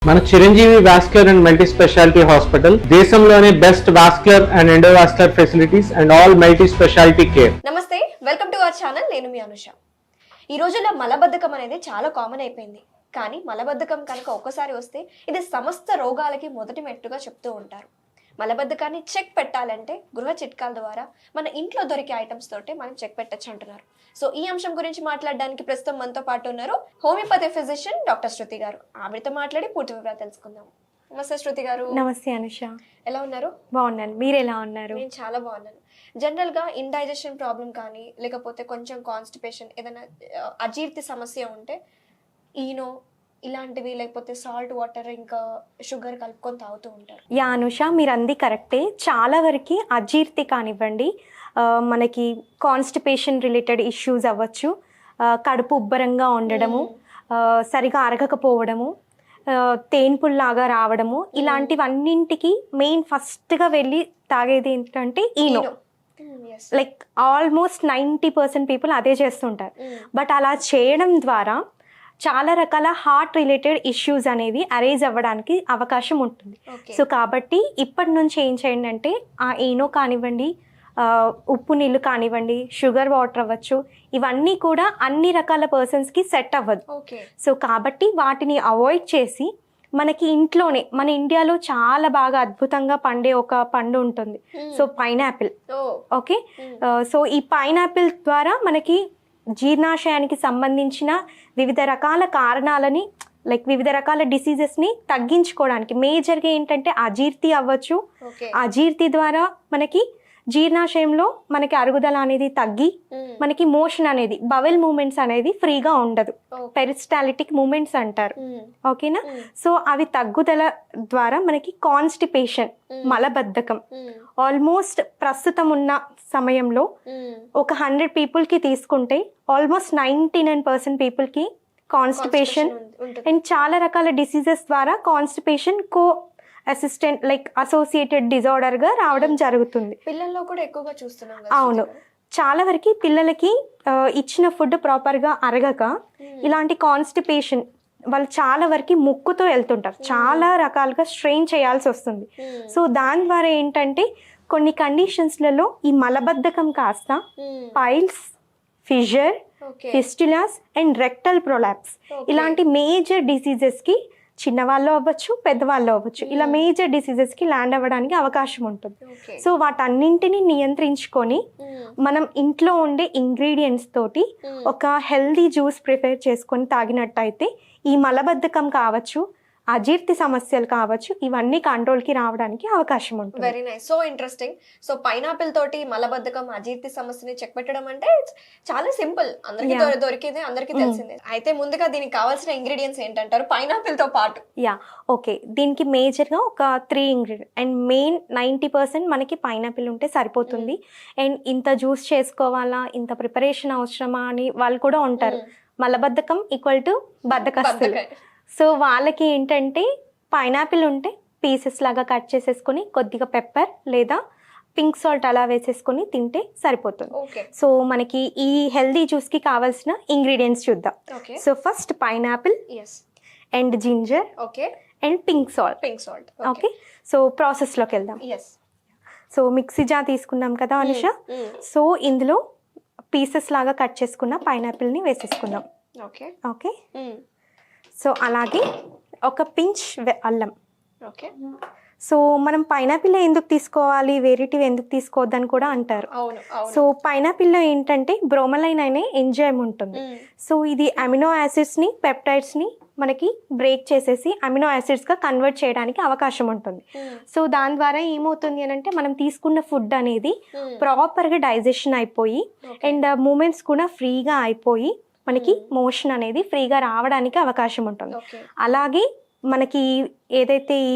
మన Chiranjeevi vascular and multi speciality hospital దేశంలోనే best vascular and endovascular facilities and all multi speciality care. నమస్తే, welcome to our channel. నేను మీ అనుష. ఈ రోజుల్లో మలబద్ధకం అనేది చాలా కామన్ అయిపోయింది. కానీ మలబద్ధకం కనుక ఒక్కసారి వస్తే ఇది సమస్త రోగాలకి మొదటి మెట్టుగా చెప్తూ ఉంటారు. మలబద్ధకాన్ని చెక్ పెట్టాలంటే గృహ చిట్కాల ద్వారా మన ఇంట్లో దొరికే ఐటమ్స్ తోటే మనం చెక్ పెట్టచ్చు అంటున్నారు. సో ఈ అంశం గురించి మాట్లాడడానికి ప్రస్తుతం మనతో పాటు ఉన్నారు హోమియోపతి ఫిజిషియన్ డాక్టర్ శృతి గారు. ఆవిడతో మాట్లాడి పూర్తి వివరాలు తెలుసుకుందాం. నమస్తే శృతి గారు. నమస్తే అనుష. ఎలా ఉన్నారు? బాగున్నాను, మీరు ఎలా ఉన్నారు? నేను చాలా బాగున్నాను. జనరల్గా ఇండైజెషన్ ప్రాబ్లం కానీ లేకపోతే కొంచెం కాన్స్టిపేషన్ ఏదైనా అజీర్తి సమస్య ఉంటే ఈనో ఇలాంటివి లేకపోతే సాల్ట్ వాటర్ ఇంకా షుగర్ కలుపుకొని తాగుతూ ఉంటారు. యా అనుష, మీరు అంది కరెక్టే. చాలా వరకు అజీర్తి కానివ్వండి, మనకి కాన్స్టిపేషన్ రిలేటెడ్ ఇష్యూస్ అవ్వచ్చు, కడుపు ఉబ్బరంగా ఉండడము, సరిగా అరగకపోవడము, తేన్పుల్లాగా రావడము, ఇలాంటివన్నింటికి మెయిన్ ఫస్ట్గా వెళ్ళి తాగేది ఏంటంటే ఈనో. లైక్ ఆల్మోస్ట్ 90% పీపుల్ అదే చేస్తుంటారు. బట్ అలా చేయడం ద్వారా చాలా రకాల హార్ట్ రిలేటెడ్ ఇష్యూస్ అనేవి అరైజ్ అవ్వడానికి అవకాశం ఉంటుంది. సో కాబట్టి ఇప్పటి నుంచి ఏం చేయండి అంటే ఆ ఈనో కానివ్వండి, ఉప్పు నీళ్ళు కానివ్వండి, షుగర్ వాటర్ అవ్వచ్చు, ఇవన్నీ కూడా అన్ని రకాల పర్సన్స్కి సెట్ అవ్వదు. సో కాబట్టి వాటిని అవాయిడ్ చేసి మనకి ఇంట్లోనే, మన ఇండియాలో చాలా బాగా అద్భుతంగా పండే ఒక పండు ఉంటుంది. So pineapple. ఓకే, సో ఈ పైనాపిల్ ద్వారా మనకి జీర్ణాశయానికి సంబంధించిన వివిధ రకాల కారణాలని, లైక్ వివిధ రకాల డిసీజెస్ని తగ్గించుకోవడానికి మేజర్గా ఏంటంటే అజీర్తి అవ్వచ్చు. అజీర్తి ద్వారా మనకి జీర్ణాశయంలో మనకి అరుగుదల అనేది తగ్గి మనకి మోషన్ అనేది, బవెల్ మూమెంట్స్ అనేది ఫ్రీగా ఉండదు. పెరిస్టాలిటిక్ మూమెంట్స్ అంటారు. ఓకేనా? సో అవి తగ్గుదల ద్వారా మనకి కాన్స్టిపేషన్, మలబద్ధకం ఆల్మోస్ట్ ప్రస్తుతం ఉన్న సమయంలో ఒక 100 పీపుల్కి తీసుకుంటే ఆల్మోస్ట్ 99% పీపుల్కి కాన్స్టిపేషన్ అండ్ చాలా రకాల డిసీజెస్ ద్వారా constipation assistant like associated disorder గా రావడం జరుగుతుంది. పిల్లల్లో కూడా ఎక్కువగా చూస్తున్నాం. అవును, చాలా వరకు పిల్లలకి ఇచ్చిన ఫుడ్ ప్రాపర్ గా అరగక ఇలాంటి కాన్స్టిపేషన్ వాళ్ళు చాలా వరకు ముక్కుతో వెళ్తుంటారు. చాలా రకాలుగా స్ట్రెయిన్ చేయాల్సి వస్తుంది. సో దాని ద్వారా ఏంటంటే కొన్ని కండిషన్స్లలో ఈ మలబద్ధకం కాస్త piles, fissure, fistulas and rectal prolapse ఇలాంటి మేజర్ డిసీజెస్కి చిన్నవాళ్ళు అవ్వచ్చు, పెద్దవాళ్ళు అవ్వచ్చు, ఇలా మేజర్ డిసీజెస్కి ల్యాండ్ అవ్వడానికి అవకాశం ఉంటుంది. సో వాటన్నింటినీ నియంత్రించుకొని మనం ఇంట్లో ఉండే ఇంగ్రీడియంట్స్ తోటి ఒక హెల్దీ జ్యూస్ ప్రిపేర్ చేసుకొని తాగినట్టయితే ఈ మలబద్ధకం కావచ్చు, అజీర్తి సమస్యలు కావచ్చు, ఇవన్నీ కంట్రోల్కి రావడానికి అవకాశం ఉంటుంది. Very nice, so interesting. So pineapple తోటి మలబద్ధకం, అజీర్తి సమస్యని చెక్ పెట్టడం అంటే చాలా సింపుల్, అందరికి దొరికేదే, అందరికి తెలిసిందే. అయితే ముందుగా దీనికి కావాల్సిన ఇంగ్రీడియంట్స్ ఏంటంటారు పైనాపిల్ తో పాటు? యా ఓకే, దీనికి మేజర్గా ఒక 3 ఇంగ్రీడియంట్ అండ్ మెయిన్ 90% మనకి పైనాపిల్ ఉంటే సరిపోతుంది. అండ్ ఇంత జ్యూస్ చేసుకోవాలా, ఇంత ప్రిపరేషన్ అవసరమా అని వాళ్ళు కూడా ఉంటారు. మలబద్ధకం ఈక్వల్ టు బద్ధకస్తులు. సో వాళ్ళకి ఏంటంటే పైనాపిల్ ఉంటే పీసెస్ లాగా కట్ చేసేసుకొని కొద్దిగా పెప్పర్ లేదా పింక్ సాల్ట్ అలా వేసేసుకొని తింటే సరిపోతుంది. సో మనకి ఈ హెల్దీ జ్యూస్కి కావాల్సిన ఇంగ్రీడియంట్స్ చూద్దాం. So first pineapple and ginger and pink salt. Okay, so ప్రాసెస్లోకి వెళ్దాం. సో మిక్సీ జార్ తీసుకున్నాం కదా అనుష. సో ఇందులో పీసెస్ లాగా కట్ చేసుకున్న పైనాపిల్ని వేసేసుకుందాం. ఓకే, సో అలాగే ఒక పించ్ అల్లం. ఓకే, సో మనం పైనాపిల్లో ఎందుకు తీసుకోవాలి, వేరేటివి ఎందుకు తీసుకోవద్దని కూడా అంటారు. సో పైనాపిల్లో ఏంటంటే బ్రోమలైన్ అనే ఎంజైమ్ ఉంటుంది. సో ఇది అమినో యాసిడ్స్ని, పెప్టైడ్స్ని మనకి బ్రేక్ చేసేసి అమినో యాసిడ్స్గా కన్వర్ట్ చేయడానికి అవకాశం ఉంటుంది. సో దాని ద్వారా ఏమవుతుంది అని అంటే మనం తీసుకున్న ఫుడ్ అనేది ప్రాపర్గా డైజెషన్ అయిపోయి అండ్ మూమెంట్స్ కూడా ఫ్రీగా అయిపోయి మనకి మోషన్ అనేది ఫ్రీగా రావడానికి అవకాశం ఉంటుంది. అలాగే మనకి ఏదైతే ఈ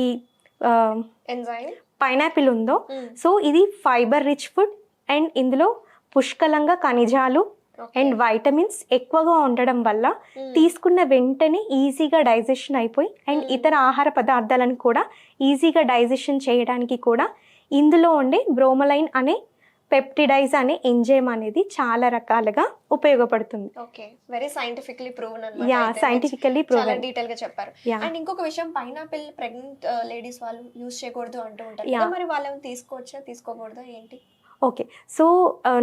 పైనాపిల్ ఉందో, సో ఇది ఫైబర్ రిచ్ ఫుడ్ అండ్ ఇందులో పుష్కలంగా ఖనిజాలు అండ్ వైటమిన్స్ ఎక్కువగా ఉండడం వల్ల తీసుకున్న వెంటనే ఈజీగా డైజెషన్ అయిపోయి అండ్ ఇతర ఆహార పదార్థాలను కూడా ఈజీగా డైజెషన్ చేయడానికి కూడా ఇందులో ఉండే బ్రోమలైన్ అనే పెప్టిడైజ్ అనే ఎంజైమ్ అనేది చాలా రకాలుగా ఉపయోగపడుతుంది. Okay, very scientifically proven yeah, scientifically చాలా ప్రూవెన్. డీటెయిల్ గా చెప్పారు. Yeah. అండ్ ఇంకొక విషయం, పైనాపిల్ ప్రెగ్నెంట్ లేడీస్ వాళ్ళు యూజ్ చేయకూడదు అంటూ ఉంటారు. Yeah. మరి వాళ్ళు తీసుకోవచ్చా తీసుకోకూడదా ఏంటి? ఓకే, సో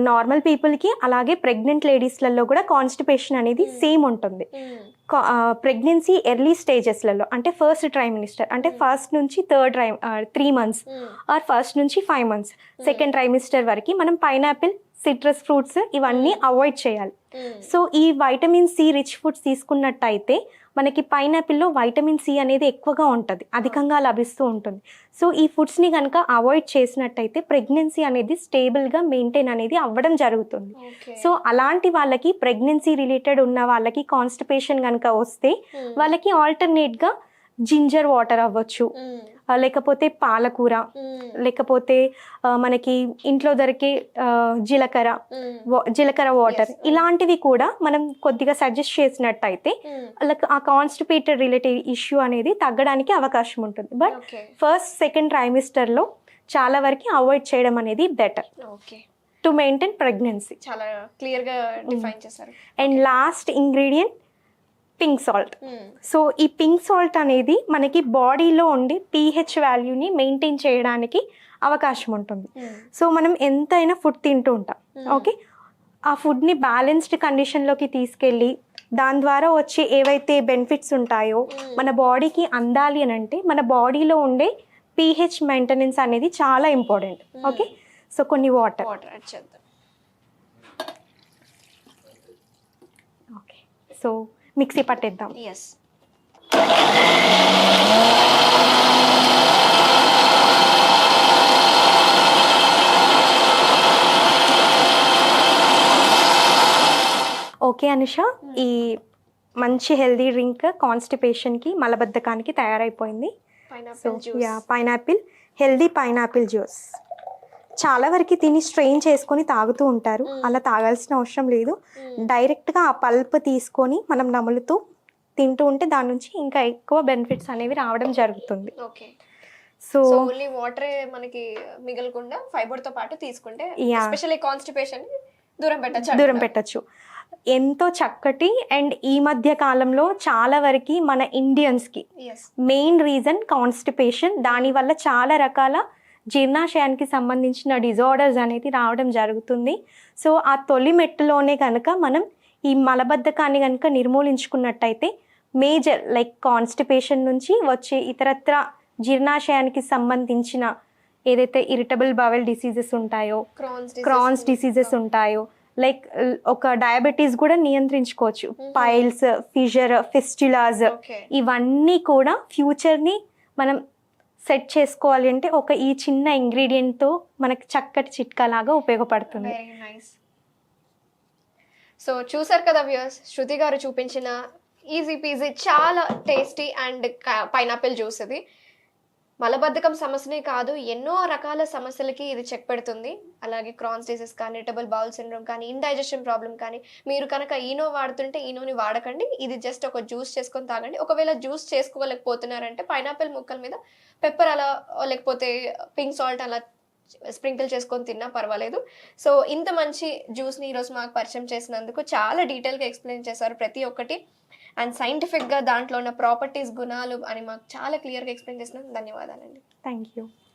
నార్మల్ పీపుల్కి అలాగే ప్రెగ్నెంట్ లేడీస్లలో కూడా కాన్స్టిపేషన్ అనేది సేమ్ ఉంటుంది. ప్రెగ్నెన్సీ ఎర్లీ స్టేజెస్లలో అంటే ఫస్ట్ ట్రైమినిస్టర్ అంటే ఫస్ట్ నుంచి 3 months ఆర్ ఫస్ట్ నుంచి 5 months సెకండ్ ట్రైమిస్టర్ వరకు మనం పైనాపిల్, సిట్రస్ ఫ్రూట్స్ ఇవన్నీ అవాయిడ్ చేయాలి. సో ఈ వైటమిన్ సి రిచ్ ఫుడ్స్ తీసుకున్నట్టయితే మనకి పైనాపిల్లో వైటమిన్ సి అనేది ఎక్కువగా ఉంటుంది, అధికంగా లభిస్తూ ఉంటుంది. సో ఈ ఫుడ్స్ని కనుక అవాయిడ్ చేసినట్టయితే ప్రెగ్నెన్సీ అనేది స్టేబుల్గా మెయింటైన్ అనేది అవ్వడం జరుగుతుంది. సో అలాంటి వాళ్ళకి ప్రెగ్నెన్సీ రిలేటెడ్ ఉన్న వాళ్ళకి కాన్స్టిపేషన్ కనుక వస్తే వాళ్ళకి ఆల్టర్నేట్గా జింజర్ వాటర్ అవ్వచ్చు, లేకపోతే పాలకూర, లేకపోతే మనకి ఇంట్లో దొరికే జీలకర్ర వాటర్, ఇలాంటివి కూడా మనం కొద్దిగా సజెస్ట్ చేసినట్టయితే వాళ్ళకి ఆ కాన్స్టిపేటెడ్ రిలేటెడ్ ఇష్యూ అనేది తగ్గడానికి అవకాశం ఉంటుంది. బట్ ఫస్ట్ సెకండ్ ట్రైమిస్టర్లో చాలా వరకు అవాయిడ్ చేయడం అనేది బెటర్ టు మెయింటైన్ ప్రెగ్నెన్సీ. చాలా క్లియర్ గా డిఫైన్ చేశారు. And last ingredient pink salt. So ఈ పింక్ సాల్ట్ అనేది మనకి బాడీలో ఉండే pH వాల్యూని మెయింటైన్ చేయడానికి అవకాశం ఉంటుంది. సో మనం ఎంతైనా ఫుడ్ తింటూ ఉంటాం, ఓకే, ఆ ఫుడ్ని బ్యాలెన్స్డ్ కండిషన్లోకి తీసుకెళ్ళి దాని ద్వారా వచ్చే ఏవైతే బెనిఫిట్స్ ఉంటాయో మన బాడీకి అందాలి అని అంటే మన బాడీలో ఉండే pH మెయింటెనెన్స్ అనేది చాలా ఇంపార్టెంట్. ఓకే, సో కొన్ని వాటర్ యాడ్ చేద్దాం. ఓకే, సో మిక్సీ పట్టేద్దాం. ఎస్, ఓకే అనుష, ఈ మంచి హెల్దీ డ్రింక్ కాన్స్టిపేషన్కి, మలబద్ధకానికి తయారైపోయింది. So yeah, pineapple, healthy pineapple juice. చాలా వరకు తిని స్ట్రెయిన్ చేసుకొని తాగుతూ ఉంటారు, అలా తాగాల్సిన అవసరం లేదు. డైరెక్ట్గా ఆ పల్ప్ తీసుకొని మనం నములుతూ తింటూ ఉంటే దాని నుంచి ఇంకా ఎక్కువ బెనిఫిట్స్ అనేవి రావడం జరుగుతుంది. ఓకే, సో ఓన్లీ వాటర్ మనకి మిగలకుండా ఫైబర్ తో పాటు తీసుకుంటే ఎస్పెషల్లీ కాన్స్టిపేషన్ దూరం పెట్టచ్చు. ఎంతో చక్కటి అండ్ ఈ మధ్య కాలంలో చాలా వరకు మన ఇండియన్స్కి మెయిన్ రీజన్ కాన్స్టిపేషన్. దానివల్ల చాలా రకాల జీర్ణాశయానికి సంబంధించిన డిజార్డర్స్ అనేది రావడం జరుగుతుంది. సో ఆ తొలి మెట్టులోనే కనుక మనం ఈ మలబద్ధకాన్ని కనుక నిర్మూలించుకున్నట్టయితే మేజర్ లైక్ కాన్స్టిపేషన్ నుంచి వచ్చే ఇతరత్ర జీర్ణాశయానికి సంబంధించిన ఏదైతే ఇరిటబుల్ బవెల్ డిసీజెస్ ఉంటాయో, క్రాన్స్ డిసీజెస్ ఉంటాయో, లైక్ ఒక డయాబెటీస్ కూడా నియంత్రించుకోవచ్చు. పైల్స్, ఫిషర్, ఫిస్టులాస్, ఇవన్నీ కూడా ఫ్యూచర్ని మనం సెట్ చేసుకోవాలి అంటే ఈ చిన్న ఇంగ్రీడియంట్తో మనకి చక్కటి చిట్కా లాగా ఉపయోగపడుతుంది. Very nice. సో చూసారు కదా వ్యూయర్స్, శృతి గారు చూపించిన ఈజీ పీజీ చాలా టేస్టీ అండ్ పైనాపిల్ జ్యూస్. ఇది మలబద్ధకం సమస్యనే కాదు, ఎన్నో రకాల సమస్యలకి ఇది చెక్ పెడుతుంది. అలాగే క్రాన్స్ డిసీజ్ కానీ, ఇరిటబుల్ బౌల్ సిండ్రోమ్ కానీ, ఇండైజెషన్ ప్రాబ్లం కానీ, మీరు కనుక ఈనో వాడుతుంటే ఈనోని వాడకండి, ఇది జస్ట్ ఒక జ్యూస్ చేసుకొని తాగండి. ఒకవేళ జ్యూస్ చేసుకోలేకపోతున్నారంటే పైనాపిల్ ముక్కల మీద పెప్పర్ అలా లేకపోతే పింక్ సాల్ట్ అలా స్ప్రింకిల్ చేసుకొని తిన్నా పర్వాలేదు. సో ఇంత మంచి జ్యూస్ని ఈరోజు మాకు పరిచయం చేసినందుకు చాలా డీటెయిల్గా ఎక్స్ప్లెయిన్ చేశారు ప్రతి ఒక్కటి. అండ్ సైంటిఫిక్గా దాంట్లో ఉన్న ప్రాపర్టీస్, గుణాలు అని మాకు చాలా క్లియర్గా ఎక్స్ప్లెయిన్ చేసినందుకు ధన్యవాదాలండి. Thank you.